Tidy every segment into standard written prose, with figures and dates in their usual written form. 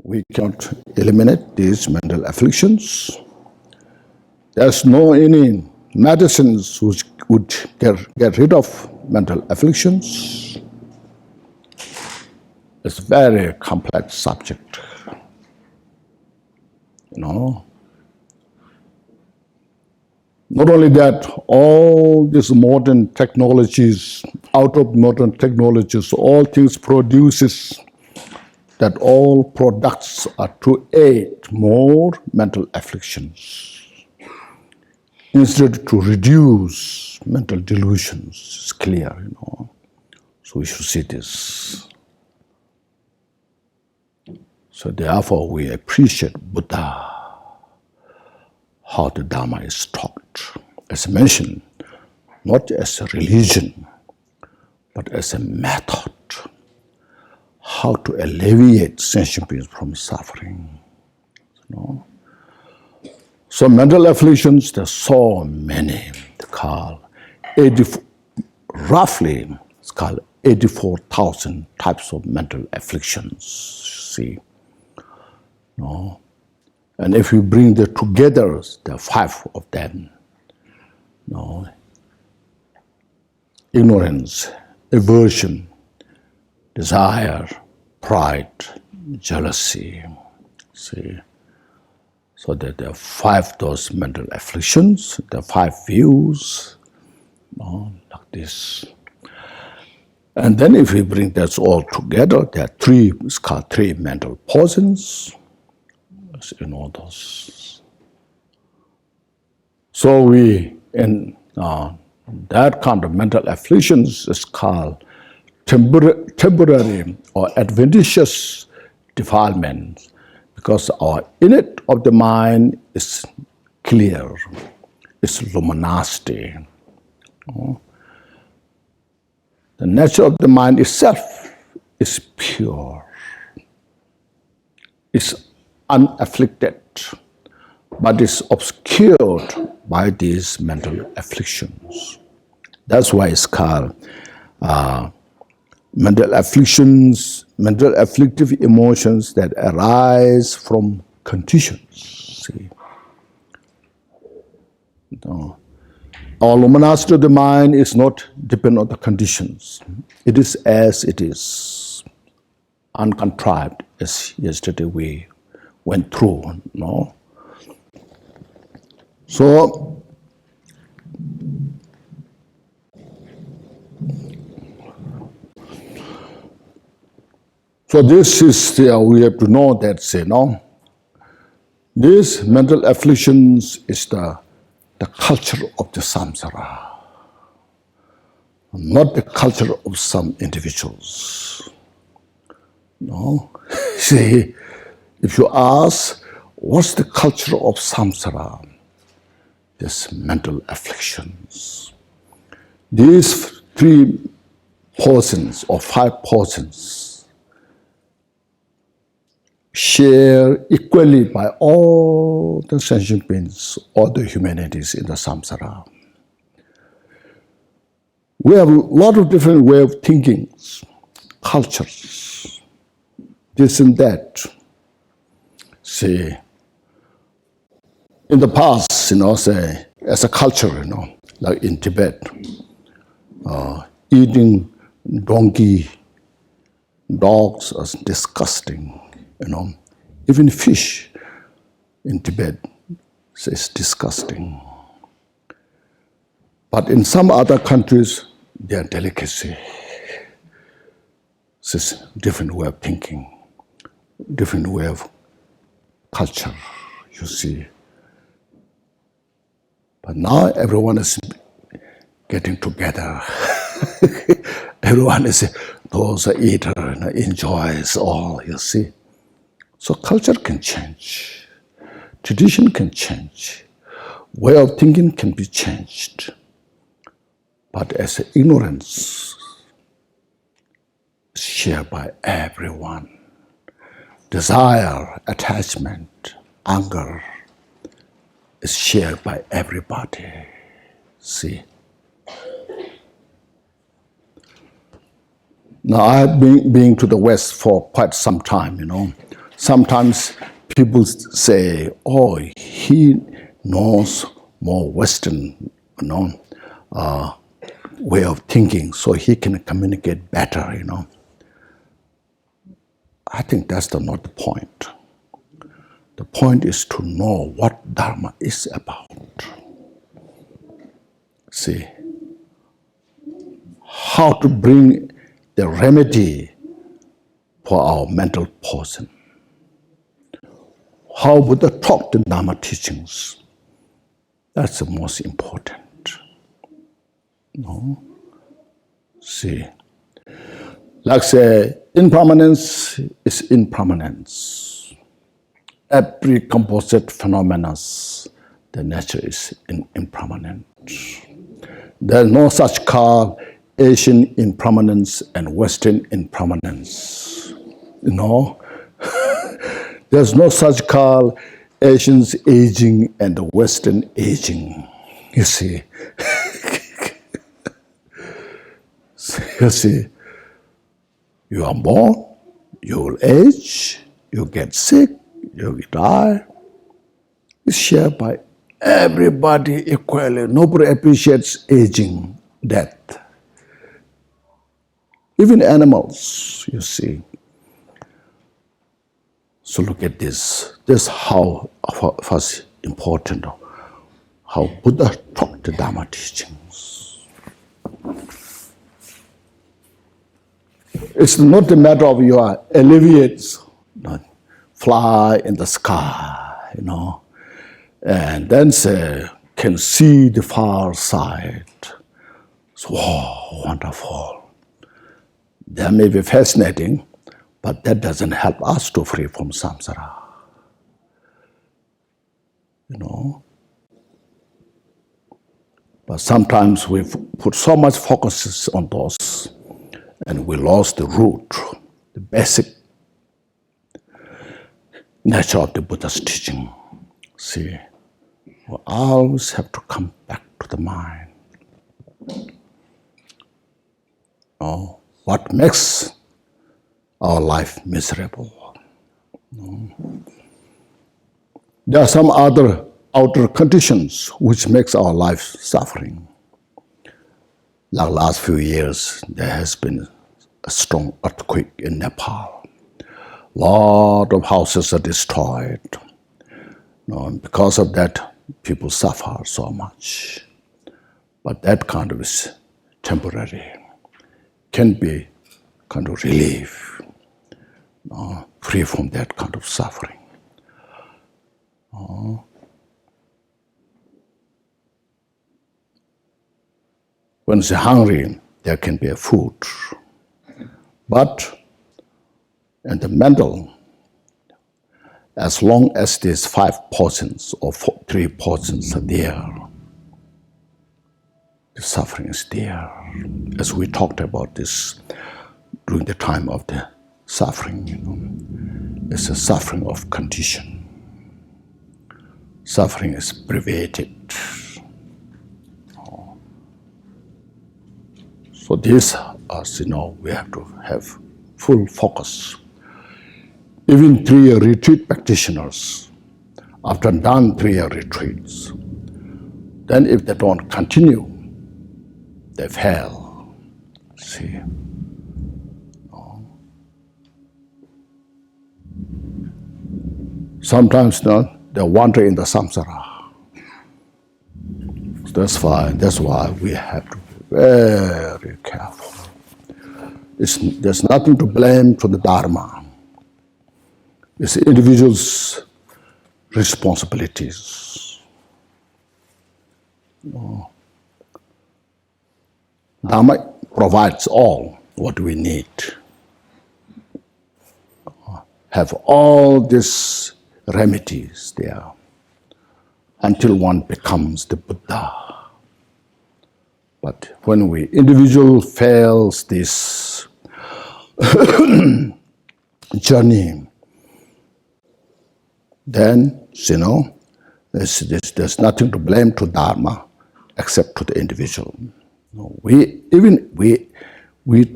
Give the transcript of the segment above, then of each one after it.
we cannot eliminate these mental afflictions. There's no any medicines which would get rid of mental afflictions. It's a very complex subject, Not only that, all these modern technologies, out of modern technologies, all things produces that all products are to aid more mental afflictions instead to reduce mental delusions. It's clear, So we should see this. So therefore we appreciate Buddha, how the Dharma is taught. As mentioned, not as a religion, but as a method, how to alleviate sentient beings from suffering. So mental afflictions, there are so many. Roughly, it's called 84,000 types of mental afflictions, see. And if you bring them together, there are 5 of them. Ignorance, aversion, desire, pride, jealousy. See? So that there are 5 those mental afflictions, there are 5 views, like this. And then if we bring that all together, there are 3, it's called 3 mental poisons. Those. So we, in that kind of mental afflictions is called temporary or adventitious defilements, because our innate of the mind is clear, it's luminosity. The nature of the mind itself is pure, it's unafflicted, but is obscured by these mental afflictions. That's why it's called mental afflictions, mental afflictive emotions that arise from conditions. See? Our luminosity of the mind is not dependent on the conditions. It is as it is, uncontrived, as yesterday we went through. So this is we have to know that these mental afflictions is the culture of the samsara, not the culture of some individuals. See, if you ask, what's the culture of samsara? These mental afflictions. These 3 portions or 5 portions shared equally by all the sentient beings, all the humanities in the samsara. We have a lot of different ways of thinking, cultures, this and that. See, in the past, say, as a culture, like in Tibet, eating dogs is disgusting, Even fish in Tibet is disgusting. But in some other countries, they are delicacy. This is a different way of thinking, different way of culture, you see. But now everyone is getting together. Everyone is those eater and enjoys all, you see. So culture can change, tradition can change, way of thinking can be changed. But as ignorance is shared by everyone, desire, attachment, anger is shared by everybody. See? Now, I've been to the West for quite some time, sometimes people say, oh, he knows more Western, way of thinking, so he can communicate better, I think that's not the point. The point is to know what Dharma is about. See, how to bring the remedy for our mental poison. How Buddha taught the Dharma teachings. That's the most important. See, like say, impermanence is impermanence. Every composite phenomena, the nature is impermanent. There is no such called Asian impermanence and Western impermanence. There's no such called Asians aging and the Western aging. You see. You see, you are born, you will age, you get sick, you die. It's shared by everybody equally. Nobody appreciates aging, death. Even animals, you see. So look at this. This is how first important, how Buddha taught the Dharma teachings. It's not a matter of you are alleviates, fly in the sky, and then can see the far side. So, wow, wonderful. That may be fascinating, but that doesn't help us to free from samsara. But sometimes we put so much focus on those, and we lost the root, the basic nature of the Buddha's teaching. See, we always have to come back to the mind. What makes our life miserable? There are some other outer conditions which makes our life suffering. Like last few years, there has been a strong earthquake in Nepal. A lot of houses are destroyed. And because of that, people suffer so much. But that kind of is temporary. Can be kind of relief, free from that kind of suffering. When you're hungry, there can be a food. But in the mental, as long as there's 5 portions or 3 portions are there, the suffering is there. As we talked about this during the time of the suffering, it's a suffering of condition. Suffering is privated. So this, as we have to have full focus. Even 3-year retreat practitioners, after done 3-year retreats, then if they don't continue, they fail. See? Sometimes they wander in the samsara. That's why we have to be very careful. There's nothing to blame for the Dharma. It's the individual's responsibilities. Dharma provides all what we need. Have all these remedies there until one becomes the Buddha. But when individual fails this journey, then there's nothing to blame to Dharma except to the individual. We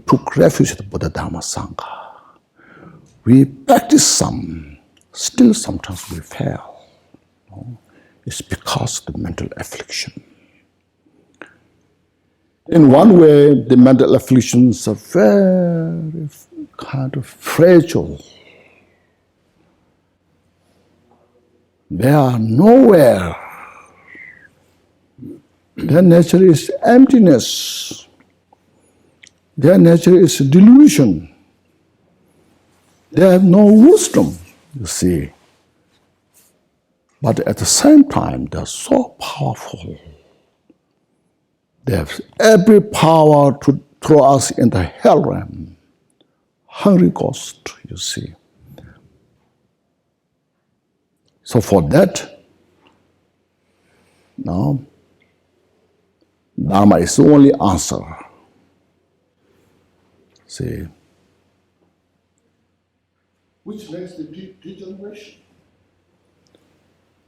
took refuge in the Buddha Dharma Sangha. We practiced some, still sometimes we fail. It's because of the mental affliction. In one way, the mental afflictions are very kind of fragile. They are nowhere. Their nature is emptiness. Their nature is delusion. They have no wisdom, you see. But at the same time, they are so powerful. They have every power to throw us in the hell realm. Hungry ghost, you see. So for that, now, Dharma is the only answer. See? Which makes the degeneration.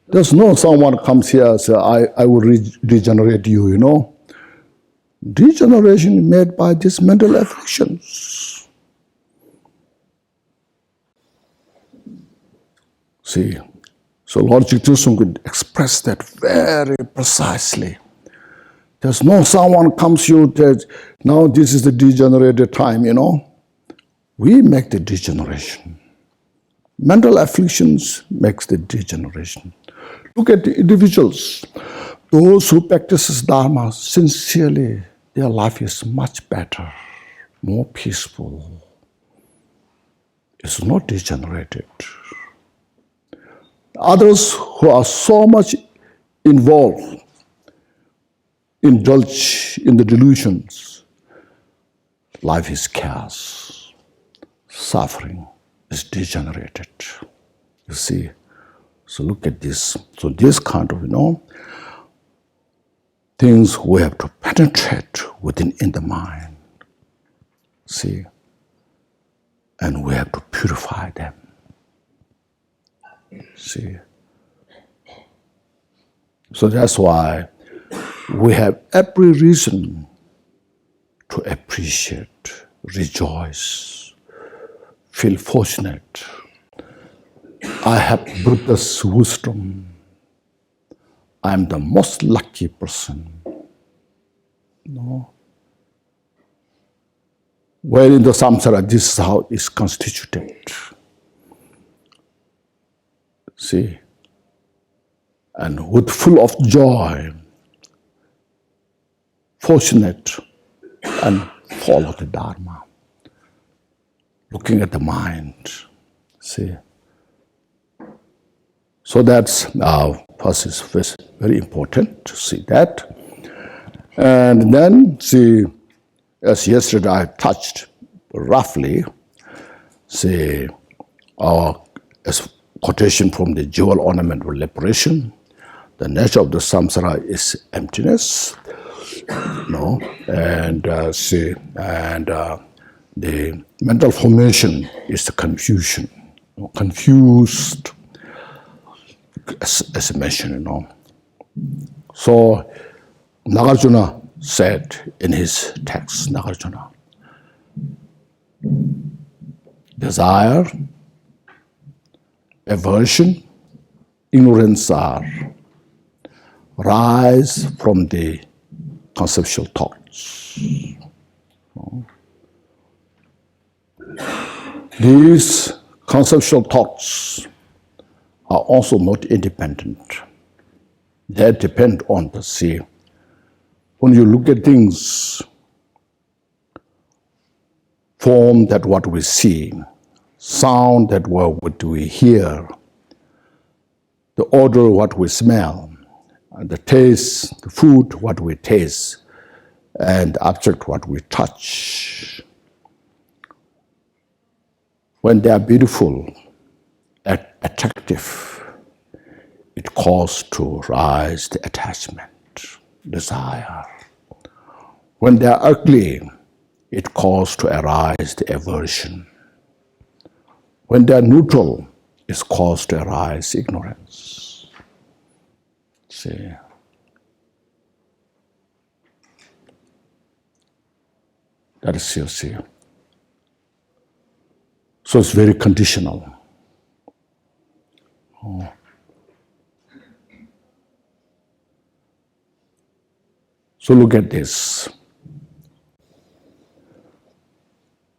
There's no someone comes here and says, I will regenerate you, you know. Degeneration made by these mental afflictions. See, so Lord Jigdusung could express that very precisely. There's no someone comes you that now this is the degenerated time, you know. We make the degeneration. Mental afflictions makes the degeneration. Look at the individuals. Those who practice Dharma sincerely, their life is much better, more peaceful. It's not degenerated. Others who are so much involved, indulge in the delusions, life is chaos, suffering is degenerated. You see, so look at this. So this kind of, you know, things we have to penetrate within in the mind. See, and we have to purify them. See, so that's why we have every reason to appreciate, rejoice, feel fortunate. I have Buddha's wisdom. I am the most lucky person. No? Where in the samsara, this is how it's constituted. See? And with full of joy, fortunate, and follow the Dharma. Looking at the mind. See? So that's first is very important to see that. And then see, as yesterday I touched roughly, see, as quotation from the jewel ornament of liberation, the nature of the samsara is emptiness, no, and the mental formation is the confusion, confused, as I mentioned, you know. So Nagarjuna said in his text, Nagarjuna, desire, aversion, ignorance are rise from the conceptual thoughts. These conceptual thoughts are also not independent. They depend on the sea. When you look at things, form that what we see, sound that what we hear, the odor what we smell, and the taste, the food what we taste, and the object what we touch. When they are beautiful, attractive, it calls to rise the attachment, desire. When they are ugly, it calls to arise the aversion. When they are neutral, it calls to arise ignorance. See? That is you see. So it's very conditional. So look at this.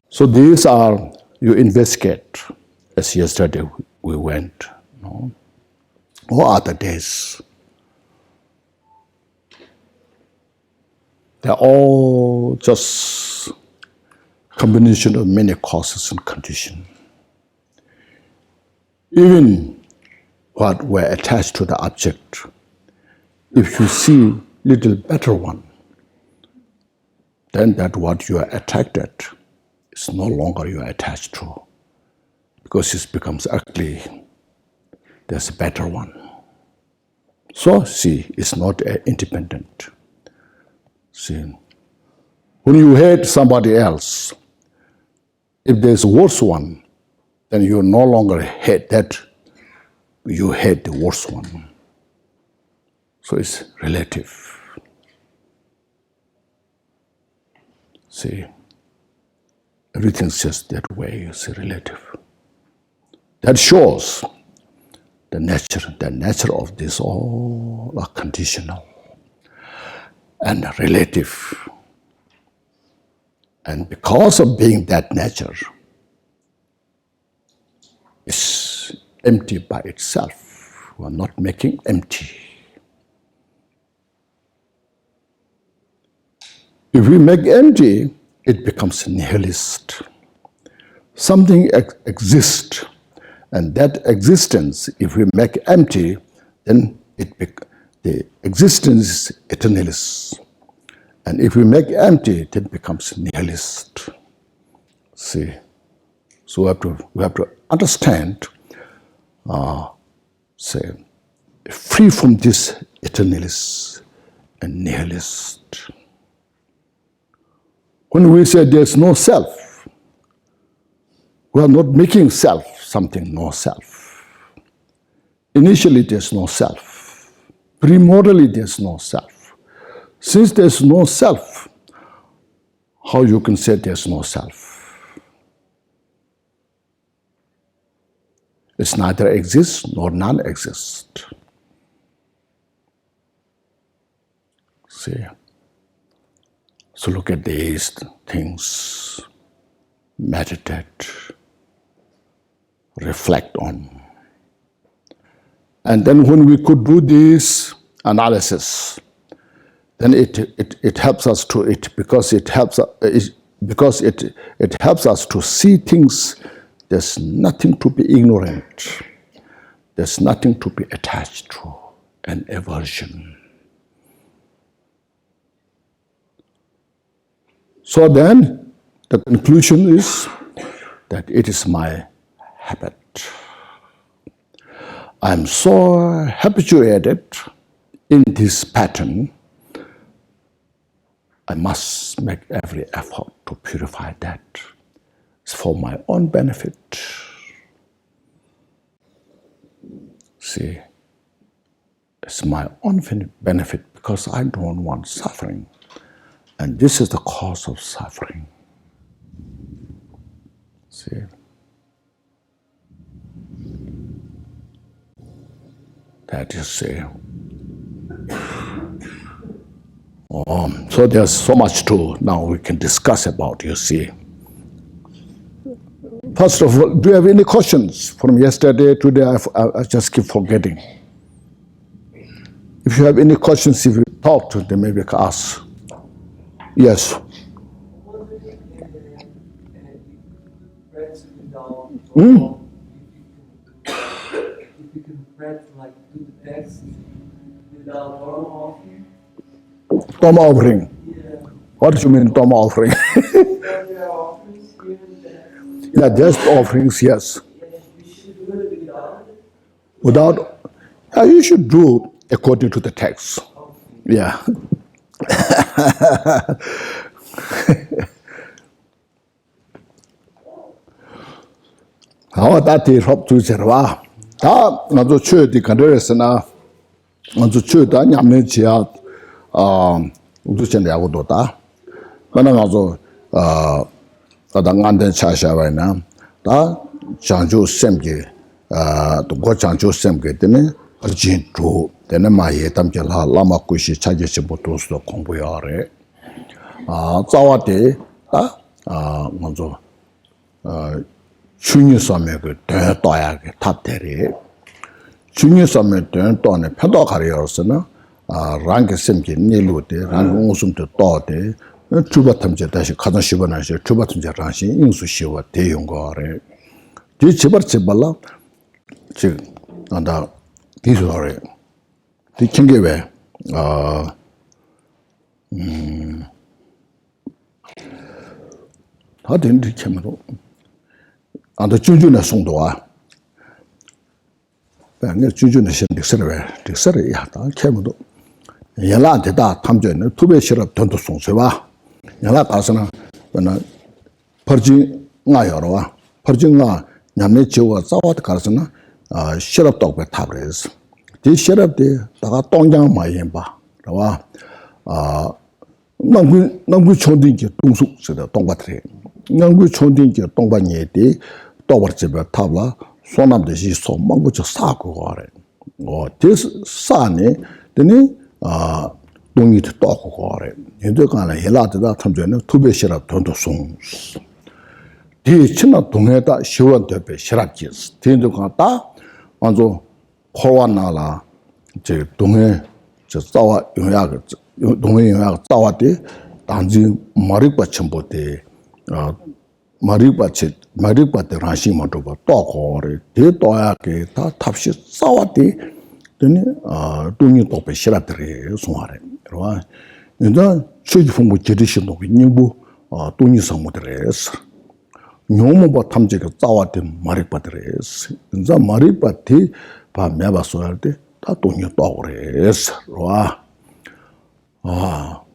So these are, you investigate, as yesterday we went, or other days. They're all just combination of many causes and conditions. Even what were attached to the object, if you see little better one, then that what you are attracted is no longer you are attached to, because it becomes ugly. There's a better one. So see, it's not independent. See, when you hate somebody else, if there's a worse one, then you no longer hate that, you hate the worse one. So it's relative. See, everything's just that way, it's relative. That shows the nature of this all are conditional and relative. And because of being that nature, it's empty by itself. We are not making empty. If we make empty, it becomes nihilist. Something exists, and that existence, if we make empty, then the existence is eternalist. And if we make empty, it then becomes nihilist. See, so we have to understand, free from this eternalist and nihilist. When we say there's no self, we are not making self something no self. Initially, there's no self. Primordially, there's no self. Since there's no self, how you can say there's no self? It's neither exists nor none exists. See? So look at these things, meditate, reflect on. And then when we could do this analysis, then it helps us to because it helps us to see things. There's nothing to be ignorant. There's nothing to be attached to, an aversion. So then, the conclusion is that it is my habit. I'm so habituated in this pattern, I must make every effort to purify that. It's for my own benefit. See, it's my own benefit because I don't want suffering. And this is the cause of suffering. See? That you see. So there's so much to now we can discuss about, you see. First of all, do you have any questions from yesterday, today? I just keep forgetting. If you have any questions, if you talk to them, maybe you can ask. Yes. If you can pray, like do the text without normal offering. Toma offering. Yeah. What do you mean, Toma offering? Yeah, just offerings, yes. You should do it without. Without, yeah, you should do according to the text. Yeah. How that is hop to Jerva. Ah, not to church the Canderesana, not to church the Yamnichia, Uduchan Yagodota. When I'm also the London Chasha right now, that Janju Semji, 동거 장조 쌤게 되네 진주 되네 마에 담결하 라마 꾸시 차지시 보도스도 공부하래 자와데 먼저 중요 섬에 그 대도야게 탑대리 중요 섬에 대도네 편도 가려서는 랑게 쌤게 내로데 랑 웃음도 떠데 주바탐제 다시 가던 시번하시 주바탐제 라시 인수시와 대용거래 이 제발라 지금 난다 디소래 디킹게 왜 다들 이렇게 말로 안도 준준의 송도아 내가 준준의 릭서를 야다 캐모도 연락한테다 탐전은 투배 실업 돈도 송세와 연락 가서는 퍼진 나여로와 퍼진 나 냠내 지오가 싸워도 가서는 실업도 없고 타버렸어 이 실업대 다가 동장 많이 봐 그러와 남구 초딩기 동숙스다 동바트리 남구 초딩기 동바니에디 또버집에 탑라 소남듯이 소망부터 사고 거래 this 산에 되니 동이 떠고 거래 얘도 간에 해라다 탐전에 투배 실업 돈도 송 이 친나 동해다 시원대배 실업지스 된도 갔다 먼저 코와나라 제 동해 저 싸와 영약 동해 영약 싸와대 단지 머리과 첨보대 머리과대 라시모도 또고래 대도야게 다 탑시 싸와대 되니 동이 또배 실업들이 송하래 그러와 일단 최기 공부 제대로 있는부 동이 성모들에서 뇽모 탐지가 싸웠던 머리바들에서 이제 머리바티 바 매바서 할때다 돈이 떠오래서 와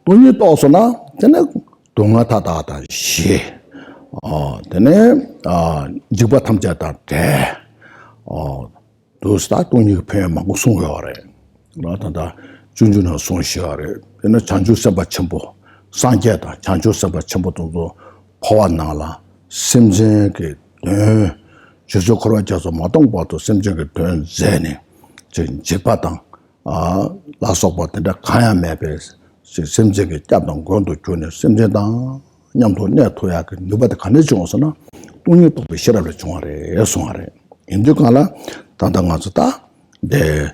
돈이 떠서나 전에 동아다다다 시 되네 지바 탐지다 대 도스다 돈이 배만고 송여래 나타다 준준한 송시하래 얘는 장주서바 첨부 상계다 장주서바 첨부도 포함나라 심정게 저쪽으로 가서 마동바도 심정게 된 제네 제바당 라소바한테 가야 매베 심정게 잡던 건도 주네 심정당 냠도 내토야 그 누바데 간에 중어서나 돈이 또 비시라를 중하래 송하래 인도가라 단단하다 네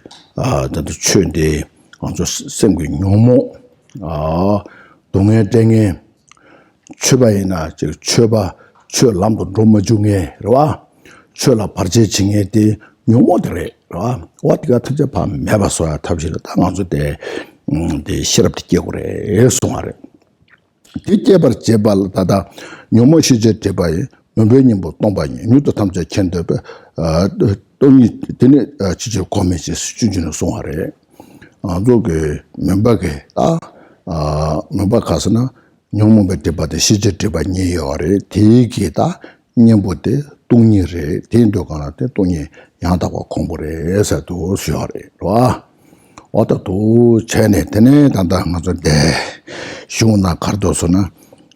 저도 추인데 아주 생기 묘모 동해땡에 추바이나 저 추바 추람도 로마 중에 와 추라 바르제 징에디 묘모들에 와 어디가 특제 밤 매봐서야 탑시를 당한주 때 시럽티 깨고래 송하래 뒤째버 제발 다다 묘모 시제 제바이 묘배님 뭐 동바니 뉴도 탐제 켄더베 돈이 되네 지지 고메시 수준으로 송하래 저게 멤버게 멤버 가서나 뇽모베 데바데 시제 데바니 요래 대기다 뇽보데 동니레 된도가나데 동니 양다고 공부를 해서도 수요래 와 어떠도 전에 되네 단단하죠 네 쉬우나 가르도서나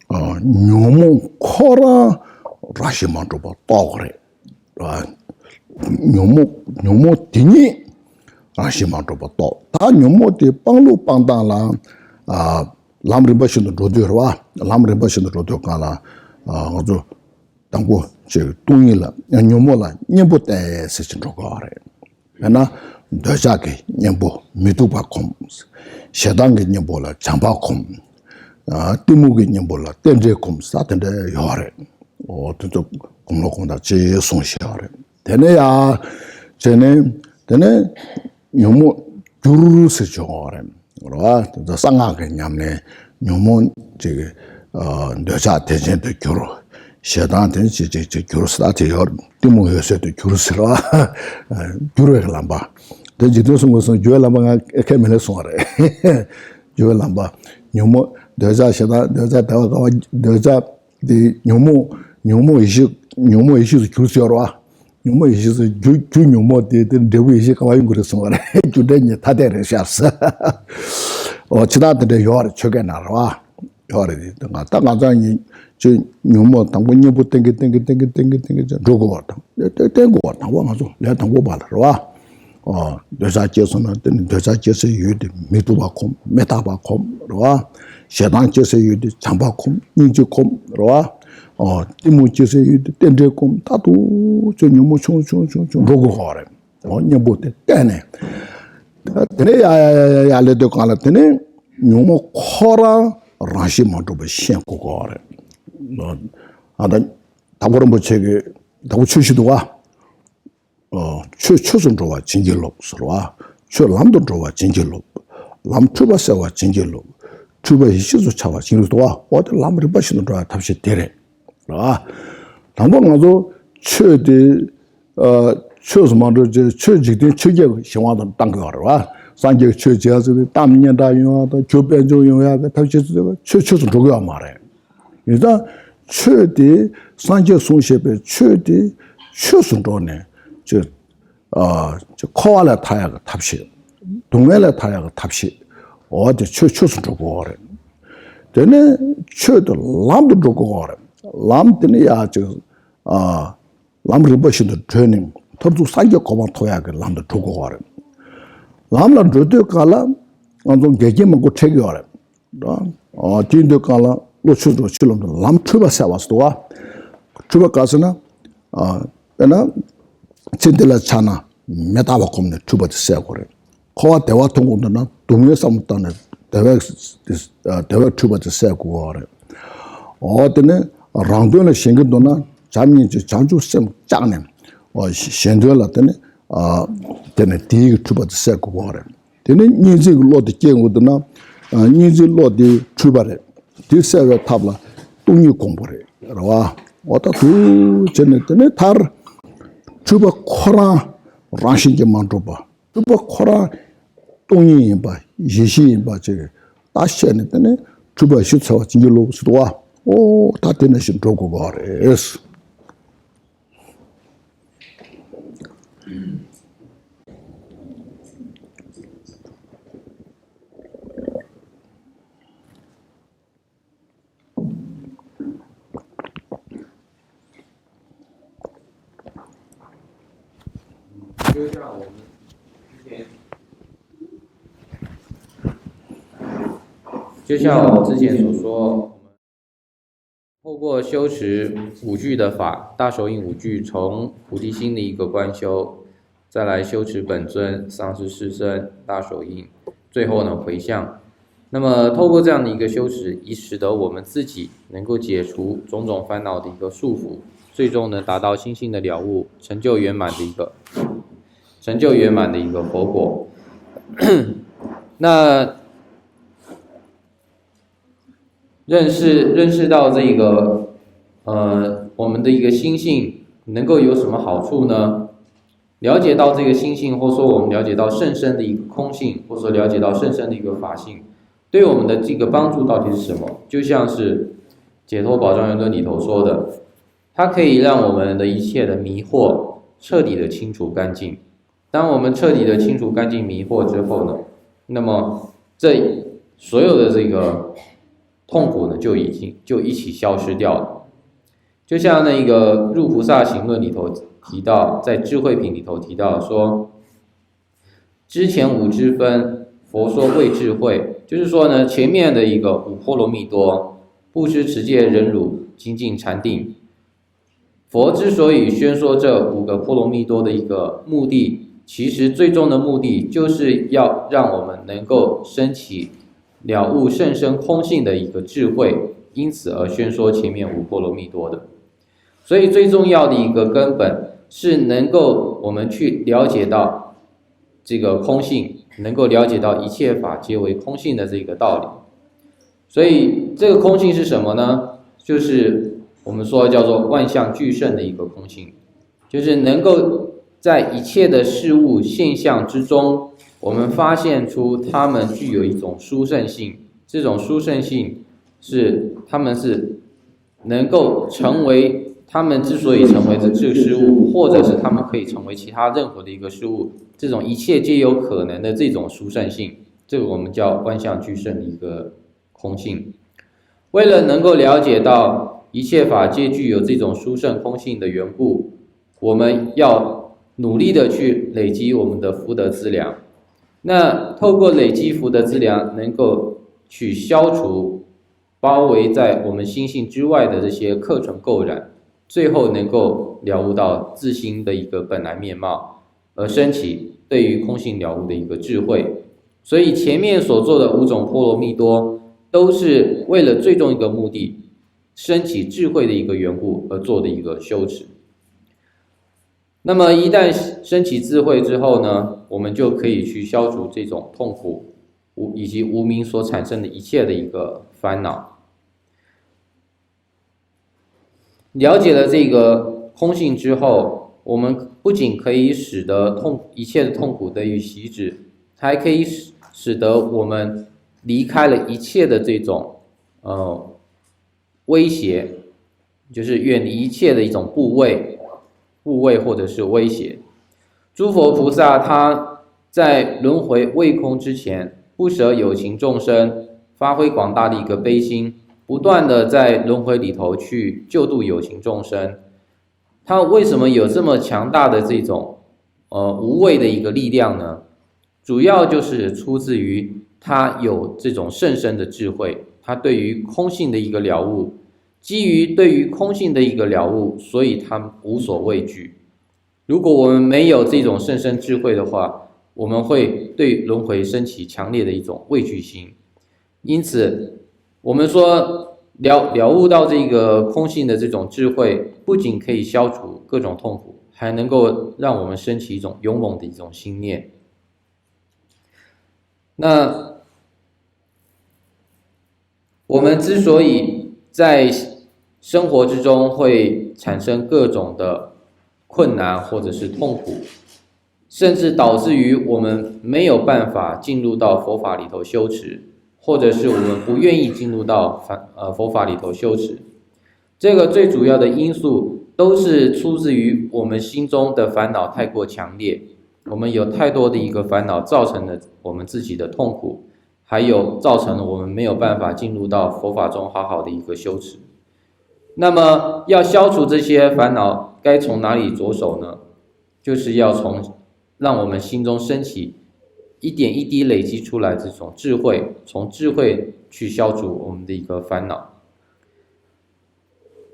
뇽모 코라 라시만도 또 그래 와 뇽모 디니 라시만도 또다 뇽모데 빵루 빵당라 람리바신도 로드여와 람리바신도 로드가라 아주 당고 제 동일라 뇽모라 뇽보때 세진로가래 하나 더자게 뇽보 미두바콤 샤당게 뇽보라 장바콤 띠무게 뇽보라 템제콤 사텐데 요래 어또 공로공다 제 송시하래 되네야 전에 되네 뇽모 주르스 저래 그러와 저 상하게 냠네 뇽모 저기 여자 대전도 교로 시다한테 제 교로 스타트요 띠무여서도 교로스라 교로를 람바 대지도 무슨 교회람바 에케멜에 송하래 교회람바 뇽모 여자 시다 여자 다가 여자 디 뇽모 이슈 교로스여와 뇽모 이슈 주 뇽모 데데 데부 이슈 가와인 그랬어 말에 주대니 다대를 샤스 지나들의 요아를 저게 나와 요아를 딱 가자니 저 뇽모 당분녀부 땡기 로고 왔다 点过，那我说来当我罢了，是吧？对啥解释呢？对啥解释有的没多把空，没大把空，是吧？适当解释有的长把空，人就空，是吧？地目解释有的点这空，大都就你们穷如果好了，你不得干呢？等呀来得干了，等你们考了，让些嘛都不先过高了，他不能不这个，他不出去的话。최선 좋아 진질로 서로와 최 남도 좋아 진질로 남 투바세와 진질로 투바 이슈도 차와 진질도와 어디 남을 버시는 좋아 답시 되래 아 당번가도 최대 최소만도 최직된 최계 신화도 땅거와 산계 최제에서 담년다용하다 조변조용하다 답시도 최선 좋아 말해 일단 최대 산계 송셰배 최대 최선 좋네 저 코알에 타야가 탑시, 동해에 타야가 탑시, 어디 최초수 주고 오래. 되네 최도 람도 주고 오래. 람드네 람을 버시는 트레이닝, 더도 산게 고만 토야가 람도 주고 오래. 람을 줘도 갈라, 안동 개개 먹고 책이 오래. 뒤도 갈라, 로추도 실론도 람 추바 세웠어와. 추바 가서나, 배나 진들라 차나 메타바 콤네 투버드 세고래 코와 대화 통고는 동네 삼다는 대화 투버드 세고래 어드네 랑도는 생각도나 잠이 장주 셈 짱네 현들라더니 되네 디 투버드 세고래 되네 니지 로드 게고도나 니지 로드 투버래 디세가 탑라 동이 공부래 와 어다 두 전에더니 달 주바 코라 라신게 만들어봐. 주바 코라 똥이 봐, 예시 봐, 저 다시는 때네 주바 시차와 진실로 수도와 다 되는 신 drogo 거래스.就像我们之前所说，透过修持五句的法，大手印五句，从菩提心的一个观修，再来修持本尊、上师师身、大手印，最后呢回向。那么透过这样的一个修持，以使得我们自己能够解除种种烦恼的一个束缚，最终呢达到心性的了悟，成就圆满的一个佛果。那认识到这个我们的一个心性能够有什么好处呢？了解到这个心性，或者说我们了解到甚深的一个空性，或者说了解到甚深的一个法性，对我们的这个帮助到底是什么？就像是解脱宝藏圆顿里头说的，它可以让我们的一切的迷惑彻底的清除干净。当我们彻底的清除干净迷惑之后呢，那么这所有的这个痛苦呢就一起消失掉了。就像那个入菩萨行论里头提到，在智慧品里头提到说，之前五之分，佛说为智慧，就是说呢，前面的一个五波罗蜜多，布施、持戒、忍辱、精进、禅定，佛之所以宣说这五个波罗蜜多的一个目的，其实最终的目的就是要让我们能够升起了悟甚深空性的一个智慧，因此而宣说前面五波罗蜜多的。所以最重要的一个根本是能够我们去了解到这个空性，能够了解到一切法皆为空性的这个道理。所以这个空性是什么呢？就是我们说叫做万象俱盛的一个空性，就是能够在一切的事物现象之中，我们发现出它们具有一种殊胜性，这种殊胜性是它们是能够成为，他们之所以成为这个事物，或者是他们可以成为其他任何的一个事物，这种一切皆有可能的这种殊胜性，这个我们叫万象俱盛的一个空性。为了能够了解到一切法皆具有这种殊胜空性的缘故，我们要努力的去累积我们的福德资粮。那透过累积福德资粮，能够去消除包围在我们心性之外的这些客尘垢染，最后能够了悟到自心的一个本来面貌，而升起对于空性了悟的一个智慧。所以前面所做的5种波罗蜜多，都是为了最终一个目的，升起智慧的一个缘故而做的一个修持。那么一旦升起智慧之后呢，我们就可以去消除这种痛苦以及无明所产生的一切的一个烦恼。了解了这个空性之后，我们不仅可以使得一切的痛苦得以息止，还可以使得我们离开了一切的这种威胁，就是远离一切的一种怖畏或者是威胁。诸佛菩萨他在轮回未空之前，不舍有情众生，发挥广大的一个悲心，不断的在轮回里头去救度有情众生。他为什么有这么强大的这种无畏的一个力量呢？主要就是出自于他有这种甚深的智慧，他对于空性的一个了悟，基于对于空性的一个了悟，所以他无所畏惧。如果我们没有这种甚深智慧的话，我们会对轮回升起强烈的一种畏惧心。因此我们说了悟到这个空性的这种智慧，不仅可以消除各种痛苦，还能够让我们升起一种勇猛的一种心念。那我们之所以在生活之中会产生各种的困难或者是痛苦，甚至导致于我们没有办法进入到佛法里头修持，或者是我们不愿意进入到佛法里头修持，这个最主要的因素都是出自于我们心中的烦恼太过强烈，我们有太多的一个烦恼造成了我们自己的痛苦，还有造成了我们没有办法进入到佛法中好好的一个修持。那么要消除这些烦恼，该从哪里着手呢？就是要让我们心中升起一点一滴累积出来这种智慧，从智慧去消除我们的一个烦恼。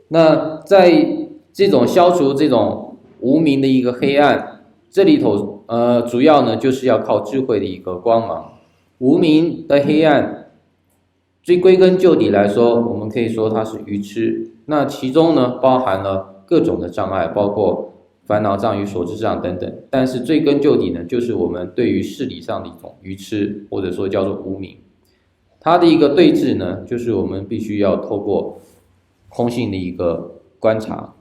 那在这种消除这种无明的一个黑暗，这里头主要呢就是要靠智慧的一个光芒。无明的黑暗，最归根究底来说，我们可以说它是愚痴。那其中呢包含了各种的障碍，包括烦恼障与所知障等等。但是追根究底呢，就是我们对于事理上的一种愚痴，或者说叫做无明。它的一个对治呢，就是我们必须要透过空性的一个观察。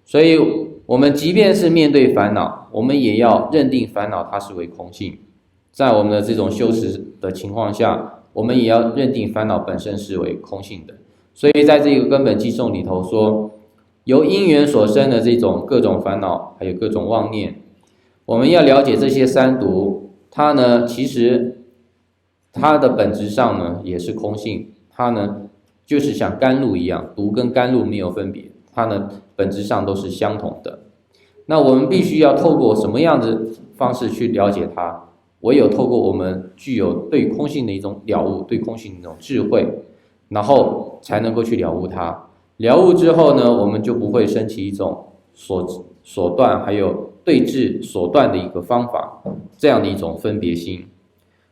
所以我们即便是面对烦恼，我们也要认定烦恼它是为空性。在我们的这种修持的情况下，我们也要认定烦恼本身是为空性的。所以在这个根本偈颂里头说，由因缘所生的这种各种烦恼，还有各种妄念，我们要了解这些三毒，它呢其实它的本质上呢也是空性，它呢就是像甘露一样，毒跟甘露没有分别，它呢本质上都是相同的。那我们必须要透过什么样的方式去了解它？唯有透过我们具有对空性的一种了悟，对空性的一种智慧，然后才能够去了悟它。了悟之后呢，我们就不会升起一种所断还有对治所断的一个方法，这样的一种分别心。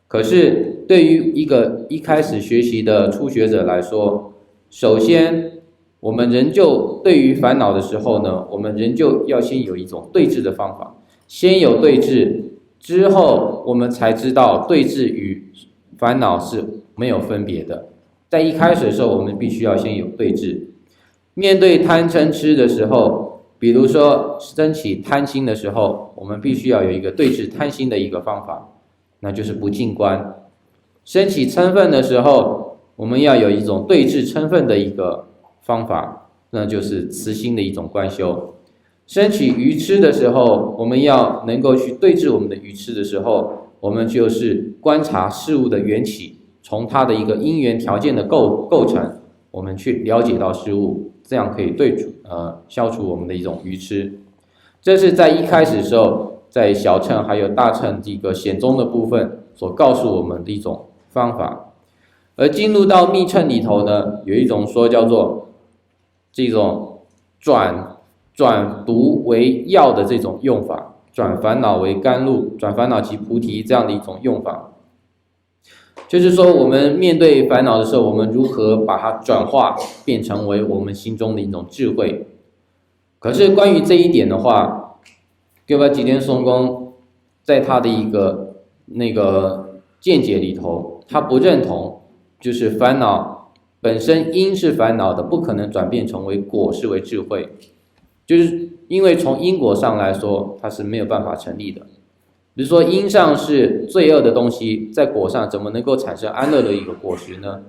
可是对于一个一开始学习的初学者来说，首先我们仍旧对于烦恼的时候呢，我们仍旧要先有一种对治的方法，先有对治之后，我们才知道对治与烦恼是没有分别的。在一开始的时候，我们必须要先有对治。面对贪嗔痴的时候，比如说升起贪心的时候，我们必须要有一个对治贪心的一个方法，那就是不净观。升起嗔忿的时候，我们要有一种对治嗔忿的一个方法，那就是慈心的一种观修。升起愚痴的时候，我们要能够去对治我们的愚痴的时候，我们就是观察事物的缘起，从它的一个因缘条件的构成，我们去了解到事物，这样可以消除我们的一种愚痴。这是在一开始的时候，在小乘还有大乘这个显宗的部分所告诉我们的一种方法。而进入到密乘里头呢，有一种说叫做这种转毒为药的这种用法，转烦恼为甘露，转烦恼即菩提这样的一种用法。就是说我们面对烦恼的时候，我们如何把它转化变成为我们心中的一种智慧。可是关于这一点的话，各位吉田松公在他的一个见解里头，他不认同就是烦恼本身因是烦恼的，不可能转变成为果是为智慧，就是因为从因果上来说它是没有办法成立的。比如说因上是罪恶的东西，在果上怎么能够产生安乐的一个果实呢？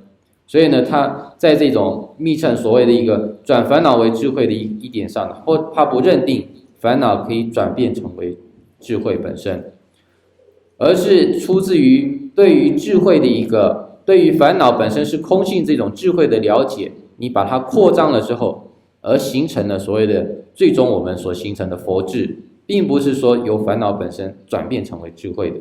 所以呢，他在这种密乘所谓的一个转烦恼为智慧的一点上，他不认定烦恼可以转变成为智慧本身，而是出自于对于智慧的一个对于烦恼本身是空性这种智慧的了解，你把它扩张了之后，而形成了所谓的最终我们所形成的佛智，并不是说由烦恼本身转变成为智慧的。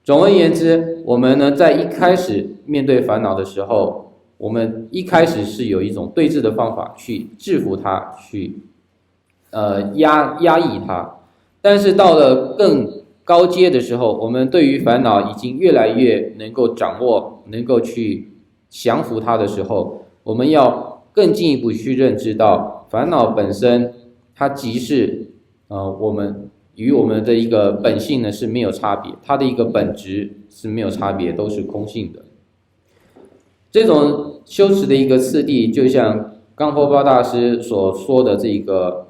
总而言之，我们呢在一开始面对烦恼的时候，我们一开始是有一种对治的方法去制服它，去压抑它。但是到了更高阶的时候，我们对于烦恼已经越来越能够掌握，能够去降服它的时候，我们要更进一步去认知到烦恼本身它即是我们与我们的一个本性呢是没有差别，它的一个本质是没有差别，都是空性的。这种修持的一个次第，就像冈波巴大师所说的这个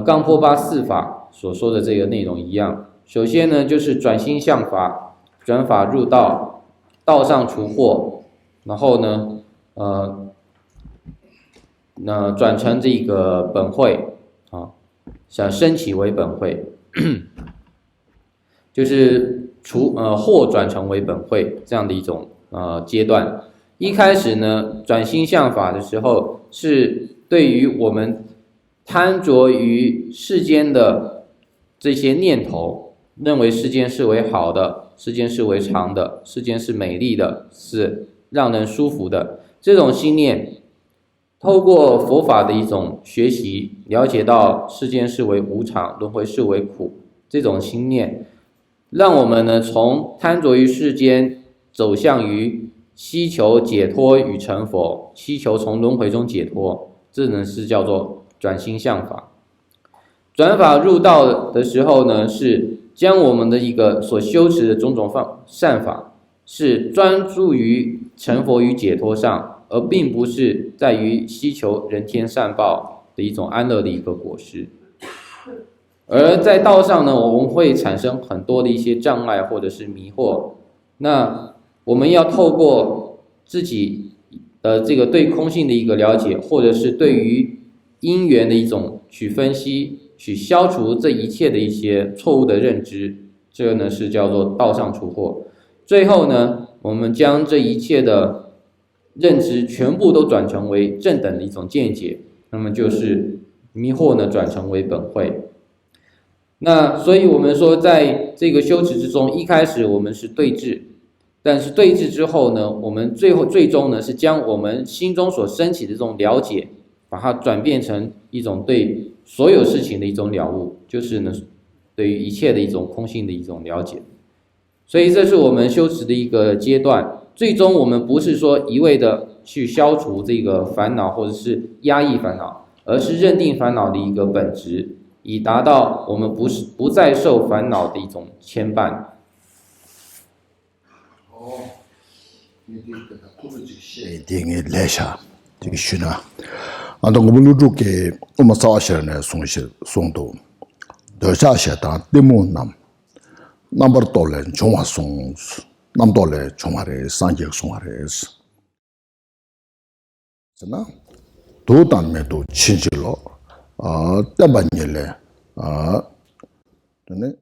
冈波巴四法所说的这个内容一样。首先呢，就是转心向法，转法入道，道上除惑，然后呢，转成这个本慧啊，想升起为本慧，就是惑转成为本慧这样的一种阶段。一开始呢，转心向法的时候，是对于我们贪着于世间的这些念头，认为世间是为好的，世间是为常的，世间是美丽的，是让人舒服的，这种心念透过佛法的一种学习，了解到世间是为无常，轮回是为苦，这种心念让我们呢从贪着于世间走向于希求解脱与成佛，希求从轮回中解脱，这呢是叫做转心向法。转法入道的时候呢，是将我们的一个所修持的种种善法是专注于成佛与解脱上，而并不是在于希求人天善报的一种安乐的一个果实。而在道上呢，我们会产生很多的一些障碍或者是迷惑，那我们要透过自己的这个对空性的一个了解，或者是对于因缘的一种去分析，去消除这一切的一些错误的认知，这个呢是叫做道上除惑。最后呢，我们将这一切的认知全部都转成为正等的一种见解，那么就是迷惑呢转成为本慧。那所以我们说，在这个修持之中，一开始我们是对治，但是对治之后呢，我们最终呢是将我们心中所升起的这种了解，把它转变成一种对所有事情的一种了悟，就是呢对于一切的一种空性的一种了解。所以这是我们修持的一个阶段。最终我们不是说一味的去消除这个烦恼，或者是压抑烦恼，而是认定烦恼的一个本质，以达到我们不再受烦恼的一种牵绊。定来下这个训啊，我们录入给我们早些呢送到，留下些当对木number 多了中华送，那么多了中华的三节送华的是，真的，都当面都亲戚了，但半年了真的。